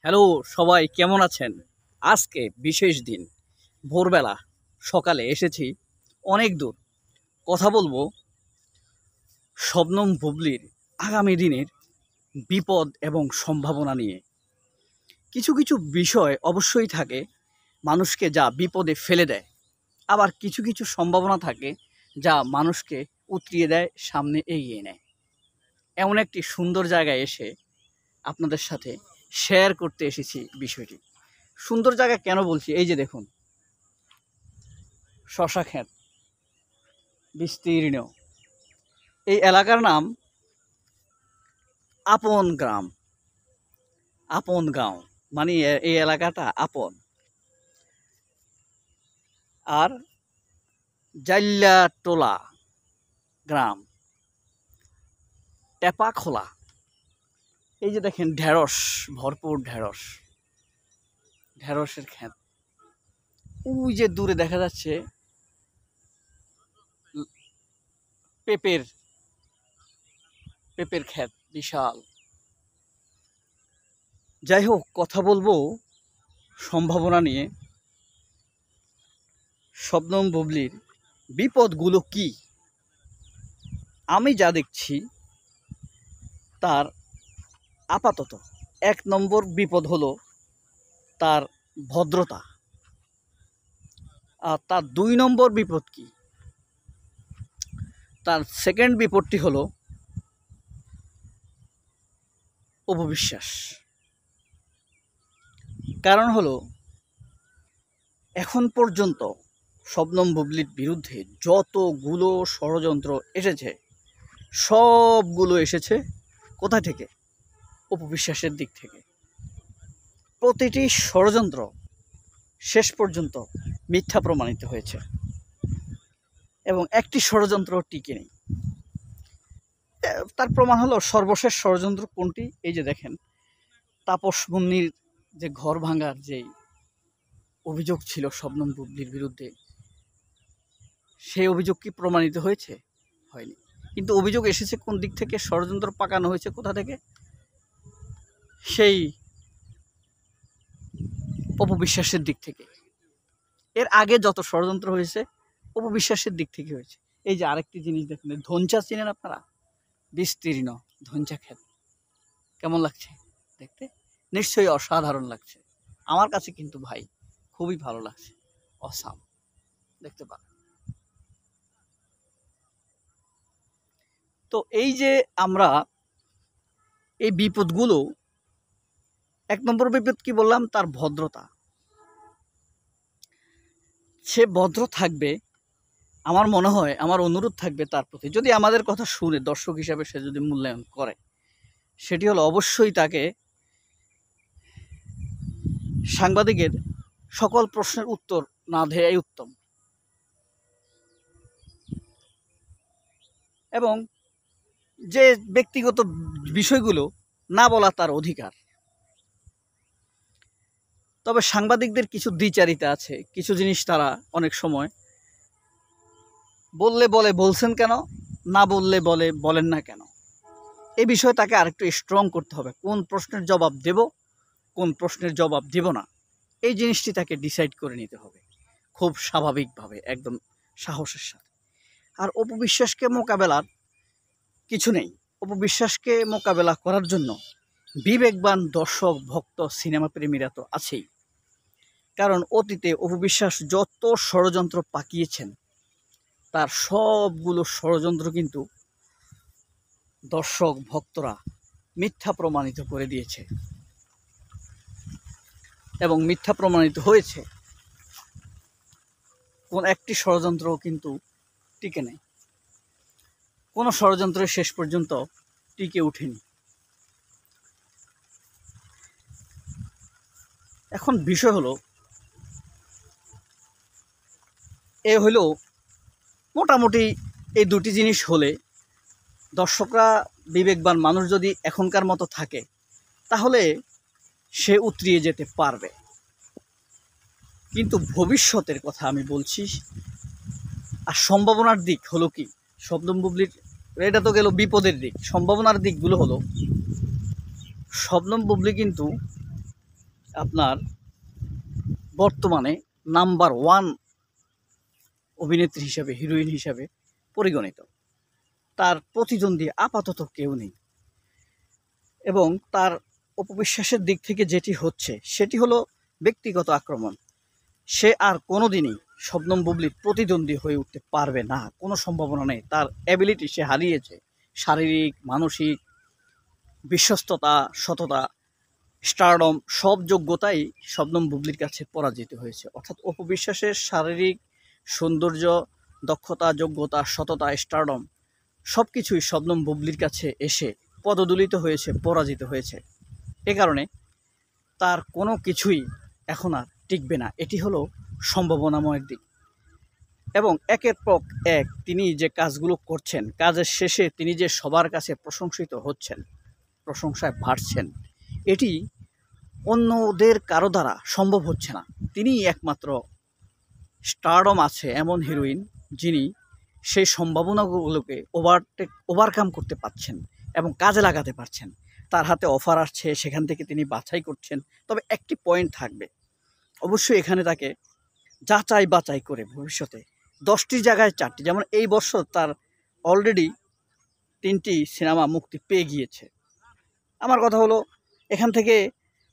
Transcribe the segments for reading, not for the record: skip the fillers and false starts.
Hello, সবাই কেমন আছেন? আজকে বিশেষ দিন। ভোরবেলা সকালে এসেছি অনেক দূর। কথা বলবো শবনম বুবলির আগামী দিনের বিপদ এবং সম্ভাবনা নিয়ে। কিছু কিছু বিষয় অবশ্যই থাকে মানুষকে যা বিপদে ফেলে দেয়, আবার কিছু কিছু সম্ভাবনা থাকে যা মানুষকে উতরিয়ে দেয়, সামনে এগিয়ে নেয়। এমন একটি সুন্দর জায়গায় এসে আপনাদের সাথে শেয়ার করতে এসেছি বিষয়টি। সুন্দর জায়গা কেন বলছি, এই যে দেখুন, শশা ক্ষেত বিস্তীর্ণ। এই এলাকার নাম আপন গ্রাম, আপন গাঁও, মানে এই এলাকাটা আপন। আর জাইল্লা টোলা গ্রাম, টেপা খোলা। এই যে দেখেন ঢেঁড়স, ভরপুর ঢেঁড়স, ঢেঁড়সের ক্ষেত। ওই যে দূরে দেখা যাচ্ছে পেঁপের পেঁপের ক্ষেত বিশাল। যাই হোক, কথা বলবো সম্ভাবনা নিয়ে। শবনম বুবলির বিপদগুলো কি? আমি যা দেখছি তার আপাতত 1 নম্বর বিপদ হলো তার ভদ্রতা। আর তার 2 নম্বর বিপদ কি? তার সেকেন্ড বিপদটি হলো অপবিশ্বাস। কারণ হলো এখন পর্যন্ত শবনম বুবলির বিরুদ্ধে যতগুলো ষড়যন্ত্র এসেছে, সবগুলো এসেছে কোথা থেকে? অপবিশ্বাসের দিক থেকে। প্রতিটি ষড়যন্ত্র শেষ পর্যন্ত মিথ্যা প্রমাণিত হয়েছে এবং একটি ষড়যন্ত্র টিকে নেই। তার প্রমাণ হলো সর্বশেষ ষড়যন্ত্র কোনটি? এই যে দেখেন, তাপস মুন্নির যে ঘর ভাঙার যে অভিযোগ ছিল শবনম বুবলির বিরুদ্ধে, সেই অভিযোগ কি প্রমাণিত হয়েছে? হয়নি। কিন্তু অভিযোগ এসেছে কোন দিক থেকে? ষড়যন্ত্র পাকানো হয়েছে কোথা থেকে? সেই অপবিশ্বাসের দিক থেকে। এর আগে যত ষড়যন্ত্র হয়েছে অপবিশ্বাসের দিক থেকে হয়েছে। এই যে আরেকটি জিনিস দেখুন, ধনচা চিনেন আপনারা? বিস্তীর্ণ ধনচা ক্ষেত। কেমন লাগছে দেখতে? নিশ্চয়ই অসাধারণ লাগছে। আমার কাছে কিন্তু ভাই খুবই ভালো লাগছে। অসাম, দেখতে পারেন। তো এই যে আমরা এই বিপদগুলো, 1 নম্বর বিপদ কি বললাম? তার ভদ্রতা। সে ভদ্র থাকবে, আমার মনে হয়, আমার অনুরোধ থাকবে তার প্রতি, যদি আমাদের কথা শুনে দর্শক হিসাবে সে যদি মূল্যায়ন করে, সেটি হলো অবশ্যই তাকে সাংবাদিকের সকল প্রশ্নের উত্তর না দেয়াই উত্তম। এবং যে ব্যক্তিগত বিষয়গুলো না বলা তার অধিকার। তবে সাংবাদিকদের কিছু দ্বিচারিতা আছে, কিছু জিনিস তারা অনেক সময় বললে বলে বলছেন কেন, না বললে বলে বলেন না কেন। এই বিষয়ে তাকে আরেকটু স্ট্রং করতে হবে। কোন প্রশ্নের জবাব দেব, কোন প্রশ্নের জবাব দেব না, এই জিনিসটি তাকে ডিসাইড করে নিতে হবে খুব স্বাভাবিকভাবে, একদম সাহসের সাথে। আর অপবিশ্বাসকে মোকাবেলার কিছু নেই। অপবিশ্বাসকে মোকাবেলা করার জন্য বিবেকবান দর্শক, ভক্ত, সিনেমা প্রেমীরা তো আছেই। কারণ অতীতে অপবিশ্বাস যত ষড়যন্ত্র পাকিয়েছেন, তার সবগুলো ষড়যন্ত্র কিন্তু দর্শক ভক্তরা মিথ্যা প্রমাণিত করে দিয়েছে এবং মিথ্যা প্রমাণিত হয়েছে। কোন একটি ষড়যন্ত্র কিন্তু টিকে নেই, কোনো ষড়যন্ত্র শেষ পর্যন্ত টিকে ওঠেনি। এখন বিষয় হলো, এ হলো মোটামুটি এই দুটি জিনিস হলে দর্শকরা, বিবেকবান মানুষ যদি এখনকার মতো থাকে, তাহলে সে উতরিয়ে যেতে পারবে। কিন্তু ভবিষ্যতের কথা আমি বলছি। আর সম্ভাবনার দিক হলো কি? শবনম বুবলির, এটা তো গেল বিপদের দিক। সম্ভাবনার দিকগুলো হলো, শবনম বুবলি কিন্তু আপনার বর্তমানে নাম্বার 1 অভিনেত্রী হিসাবে, হিরোইন হিসাবে পরিগণিত। তার প্রতিদ্বন্দ্বী আপাতত কেউ নেই, এবং তার অপবিশ্বাসের দিক থেকে যেটি হচ্ছে সেটি হলো ব্যক্তিগত আক্রমণ। সে আর কোনোদিনই শবনম বুবলির প্রতিদ্বন্দ্বী হয়ে উঠতে পারবে না, কোনো সম্ভাবনা নেই। তার অ্যাবিলিটি সে হারিয়েছে, শারীরিক, মানসিক, বিশ্বস্ততা, সততা, স্টারডম, সব যোগ্যতাই শবনম বুবলির কাছে পরাজিত হয়েছে। অর্থাৎ অপবিশ্বাসের শারীরিক সৌন্দর্য, দক্ষতা, যোগ্যতা, সততা, স্টারডম সব কিছুই শবনম বুবলির কাছে এসে পদদলিত হয়েছে, পরাজিত হয়েছে। এ কারণে তার কোনো কিছুই এখন আর টিকবে না। এটি হলো সম্ভাবনাময়ের দিক। এবং একের পর এক তিনি যে কাজগুলো করছেন, কাজের শেষে তিনি যে সবার কাছে প্রশংসিত হচ্ছেন, প্রশংসায় ভাসছেন, এটি অন্যদের কারো দ্বারা সম্ভব হচ্ছে না। তিনিই একমাত্র স্টারডম আছে এমন হিরোইন যিনি সেই সম্ভাবনাগুলোকে ওভারকাম করতে পারছেন এবং কাজে লাগাতে পারছেন। তার হাতে অফার আসছে, সেখান থেকে তিনি বাছাই করছেন। তবে একটি পয়েন্ট থাকবে, অবশ্যই এখানে তাকে যাচাই বাছাই করে ভবিষ্যতে 10টির জায়গায় 4টি, যেমন এই বছর তার অলরেডি 3টি সিনেমা মুক্তি পেয়ে গিয়েছে। আমার কথা হলো এখান থেকে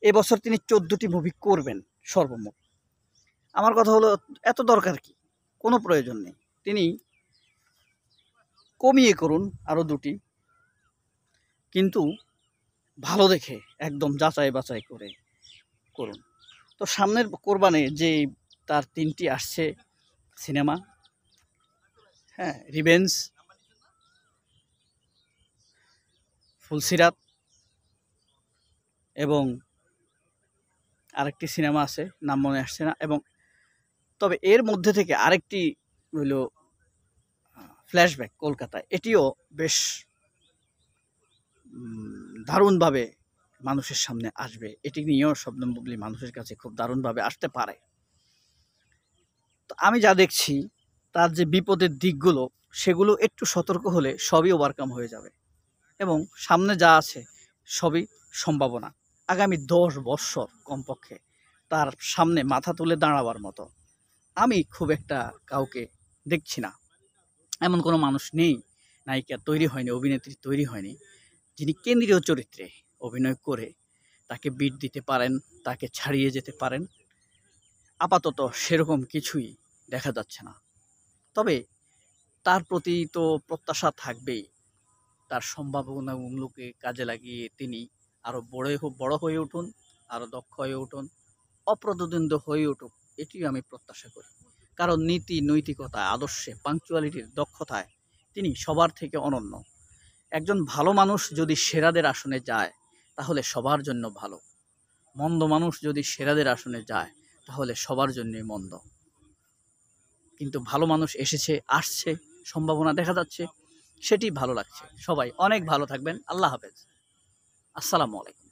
এবছর তিনি 14টি মুভি করবেন সর্বমোট। আমার কথা হলো এত দরকার কি, কোনো প্রয়োজন নেই। তিনি কমিয়ে করুন আরও 2টি, কিন্তু ভালো দেখে একদম যাচাই বাছাই করে করুন। তো সামনের কোরবানে যে তার 3টি আসছে সিনেমা, হ্যাঁ, রিভেঞ্জ, ফুলসিরাত এবং আরেকটি সিনেমা আছে, নাম মনে আসছে না। এবং তবে এর মধ্যে থেকে আরেকটি হইল ফ্ল্যাশব্যাক কলকাতায়, এটিও বেশ দারুণভাবে মানুষের সামনে আসবে। এটি নিয়েও শবনম বুবলি মানুষের কাছে খুব দারুণভাবে আসতে পারে। তো আমি যা দেখছি তার যে বিপদের দিকগুলো, সেগুলো একটু সতর্ক হলে সবই ওভারকাম হয়ে যাবে, এবং সামনে যা আছে সবই সম্ভাবনা। আগামী 10 বৎসর কমপক্ষে তার সামনে মাথা তুলে দাঁড়াবার মতো আমি খুব একটা কাউকে দেখছি না। এমন কোনো মানুষ নেই, নায়িকা তৈরি হয়নি, অভিনেত্রী তৈরি হয়নি, যিনি কেন্দ্রীয় চরিত্রে অভিনয় করে তাকে বিট দিতে পারেন, তাকে ছাড়িয়ে যেতে পারেন। আপাতত সেরকম কিছুই দেখা যাচ্ছে না। তবে তার প্রতি তো প্রত্যাশা থাকবেই। তার সম্ভাবনাগুলোকে কাজে লাগিয়ে তিনি আরও বড় হয়ে উঠুন, আরও দক্ষ হয়ে উঠুন, অপ্রতিদ্বন্দ্বী হয়ে উঠুক, এটিও আমি প্রত্যাশা করি। কারণ নীতি, নৈতিকতা, আদর্শে, পাংচুয়ালিটির দক্ষতায় তিনি সবার থেকে অনন্য। একজন ভালো মানুষ যদি সেরাদের আসনে যায় তাহলে সবার জন্য ভালো, মন্দ মানুষ যদি সেরাদের আসনে যায় তাহলে সবার জন্যই মন্দ। কিন্তু ভালো মানুষ আসছে, সম্ভাবনা দেখা যাচ্ছে, সেটি ভালো লাগছে। সবাই অনেক ভালো থাকবেন। আল্লাহ হাফেজ, আসসালামু আলাইকুম।